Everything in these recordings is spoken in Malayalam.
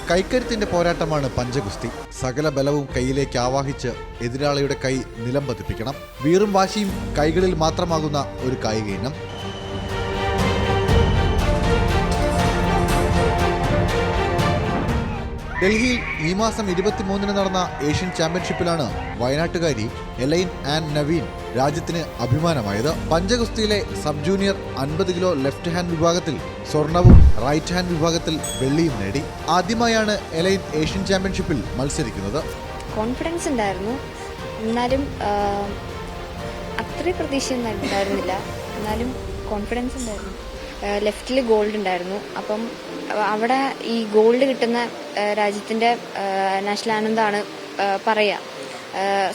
കൈക്കരുത്തിന്റെ പോരാട്ടമാണ് പഞ്ചഗുസ്തി. സകല ബലവും കൈയിലേക്ക് ആവാഹിച്ച് എതിരാളിയുടെ കൈ നിലം പതിപ്പിക്കണം. വീറും വാശിയും കൈകളിൽ മാത്രമാകുന്ന ഒരു കായിക ഇനം. ഡൽഹിയിൽ ഈ മാസം 23-ന് നടന്ന ഏഷ്യൻ ചാമ്പ്യൻഷിപ്പിലാണ് വയനാട്ടുകാരി എലൈൻ ആൻഡ് നവീൻ രാജ്യത്തിന് അഭിമാനമായത്. പഞ്ചഗുസ്തിയിലെ sub junior 50 kilo left hand വിഭാഗത്തിൽ സ്വർണവും റൈറ്റ് ഹാൻഡ് വിഭാഗത്തിൽ വെള്ളിയും നേടി. ആദ്യമായാണ് എലൈൻ ഏഷ്യൻ ചാമ്പ്യൻഷിപ്പിൽ മത്സരിക്കുന്നത്. കോൺഫിഡൻസ് ഉണ്ടായിരുന്നു, എന്നാലും അത്രയും പ്രതീക്ഷയൊന്നും ഉണ്ടായിരുന്നില്ല. എന്നാലും കോൺഫിഡൻസ് ഉണ്ടായിരുന്നു. ലെഫ്റ്റിൽ ഗോൾഡ് ഉണ്ടായിരുന്നു. അപ്പം അവിടെ ഈ ഗോൾഡ് കിട്ടുന്ന രാജ്യത്തിൻ്റെ നാഷണൽ ആനന്ദമാണ് പറയുക,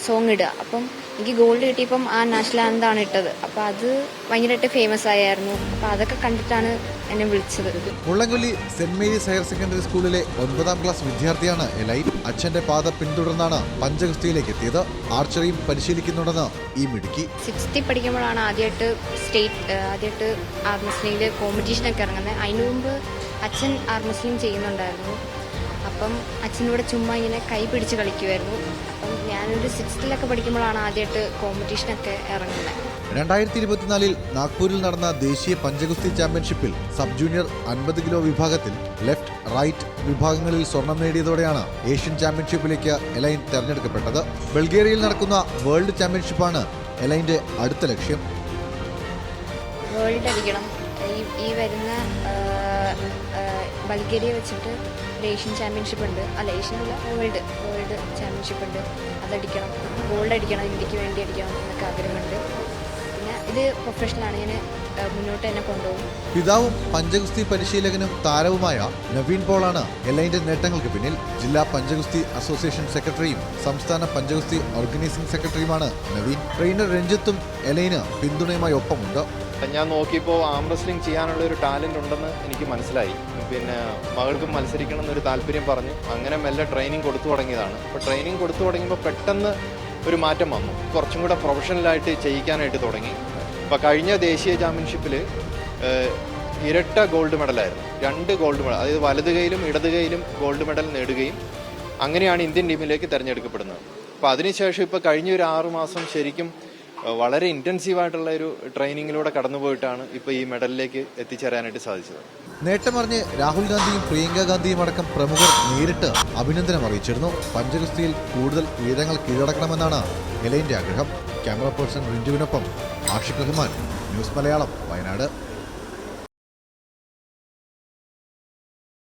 സോങ് ഇടുക. അപ്പം എനിക്ക് ഗോൾഡ് കിട്ടിയപ്പം ആ നാഷണൽ ആനന്ദമാണ് ഇട്ടത്. അപ്പം അത് ഭയങ്കരമായിട്ട് ഫേമസ് ആയിരുന്നു. അപ്പം അതൊക്കെ കണ്ടിട്ടാണ് എന്നെ വിളിച്ചത്. Mullankolli saint Mary's higher secondary സ്കൂളിലെ 9ാം ക്ലാസ് വിദ്യാർത്ഥിയാണ് എലൈൻ. അച്ഛന്റെ പാത പിന്തുടർന്നാണ് പഞ്ചഗുസ്തിയിലേക്ക് എത്തിയത്. ആർച്ചറിയും പരിശീലിക്കുന്നുണ്ടെന്ന് ഈ മിടുക്കി. 6th പഠിക്കുമ്പോഴാണ് ആദ്യമായിട്ട് ആർം റെസ്ലിംഗിൽ കോമ്പറ്റീഷനൊക്കെ ഇറങ്ങുന്നത്. അതിനു മുമ്പ് അച്ഛൻ ആർം റെസ്ലിംഗ് ചെയ്യുന്നുണ്ടായിരുന്നു. അപ്പം അച്ഛനൂടെ ചുമ്മാ ഇങ്ങനെ കൈ പിടിച്ച് കളിക്കുമായിരുന്നു. അപ്പം ഞാനൊരു 6th പഠിക്കുമ്പോഴാണ് ആദ്യമായിട്ട് കോമ്പറ്റീഷനൊക്കെ ഇറങ്ങുന്നത്. 2024-ൽ നാഗ്പൂരിൽ നടന്ന ദേശീയ പഞ്ചഗുസ്തി ചാമ്പ്യൻഷിപ്പിൽ സബ് ജൂനിയർ 50 കിലോ വിഭാഗത്തിൽ ലെഫ്റ്റ് റൈറ്റ് വിഭാഗങ്ങളിൽ സ്വർണം നേടിയതോടെയാണ് ഏഷ്യൻ ചാമ്പ്യൻഷിപ്പിലേക്ക് എലൈൻ തെരഞ്ഞെടുക്കപ്പെട്ടത്. ബൾഗേറിയയിൽ നടക്കുന്ന വേൾഡ് ചാമ്പ്യൻഷിപ്പാണ് എലൈൻ്റെ അടുത്ത ലക്ഷ്യം. വേൾഡ് അടിക്കണം. ഈ വരുന്ന ബൾഗേറിയ വെച്ചിട്ട് ഒരു ഏഷ്യൻ ചാമ്പ്യൻഷിപ്പ് ഉണ്ട്. അല്ല, ഏഷ്യൻ അല്ല, വേൾഡ് ചാമ്പ്യൻഷിപ്പ് ഉണ്ട്. അതടിക്കണം, ഗോൾഡ് അടിക്കണം, ഇന്ത്യക്ക് വേണ്ടി അടിക്കണം എന്നൊക്കെ ആഗ്രഹമുണ്ട്. പിന്നെ ഇത് പ്രൊഫഷണലാണ്, ഞാൻ മുന്നോട്ട് തന്നെ കൊണ്ടുപോകും. പിതാവും പഞ്ചഗുസ്തി പരിശീലകനും താരവുമായ നവീൻ പോളാണ് എലൈൻ്റെ നേട്ടങ്ങൾക്ക് പിന്നിൽ. ജില്ലാ പഞ്ചഗുസ്തി അസോസിയേഷൻ സെക്രട്ടറിയും സംസ്ഥാന പഞ്ചഗുസ്തി ഓർഗനൈസിംഗ് സെക്രട്ടറിയുമാണ് നവീൻ. ട്രെയിനർ രഞ്ജിത്തും എലൈന് പിന്തുണയുമായി ഒപ്പമുണ്ട്. ഞാൻ നോക്കിയപ്പോൾ ആം റെസ്ലിംഗ് ചെയ്യാനുള്ള ഒരു ടാലൻ്റ് ഉണ്ടെന്ന് എനിക്ക് മനസ്സിലായി. പിന്നെ മകൾക്ക് മത്സരിക്കണം എന്നൊരു താല്പര്യം പറഞ്ഞു. അങ്ങനെ മെല്ലെ ട്രെയിനിങ് കൊടുത്തു തുടങ്ങിയതാണ്. അപ്പോൾ ട്രെയിനിങ് കൊടുത്തു തുടങ്ങിയപ്പോൾ പെട്ടെന്ന് ഒരു മാറ്റം വന്നു. കുറച്ചും കൂടെ പ്രൊഫഷണലായിട്ട് ചെയ്യിക്കാനായിട്ട് തുടങ്ങി. അപ്പോൾ കഴിഞ്ഞ ദേശീയ ചാമ്പ്യൻഷിപ്പിൽ ഇരട്ട ഗോൾഡ് മെഡലായിരുന്നു. 2 ഗോൾഡ് മെഡൽ, അതായത് വലത് കൈയിലും ഇടത് കൈയിലും ഗോൾഡ് മെഡൽ നേടുകയും അങ്ങനെയാണ് ഇന്ത്യൻ ടീമിലേക്ക് തിരഞ്ഞെടുക്കപ്പെടുന്നത്. അപ്പോൾ അതിനുശേഷം ഇപ്പോൾ കഴിഞ്ഞ ഒരു 6 മാസം ശരിക്കും വളരെ ഇൻറ്റൻസീവായിട്ടുള്ള ഒരു ട്രെയിനിങ്ങിലൂടെ കടന്നുപോയിട്ടാണ് ഇപ്പോൾ ഈ മെഡലിലേക്ക് എത്തിച്ചേരാനായിട്ട് സാധിച്ചത്. നേട്ടമറിഞ്ഞ് രാഹുൽ ഗാന്ധിയും പ്രിയങ്ക ഗാന്ധിയും അടക്കം പ്രമുഖർ നേരിട്ട് അഭിനന്ദനം അറിയിച്ചിരുന്നു. പഞ്ചഗുസ്തിയിൽ കൂടുതൽ ഉയരങ്ങൾ കീഴടക്കണമെന്നാണ് എലൈൻ്റെ ആഗ്രഹം. ക്യാമറ പേഴ്സൺ റിഞ്ചുവിനൊപ്പം ആഷിഖ് റഹ്മാൻ, ന്യൂസ് മലയാളം, വയനാട്.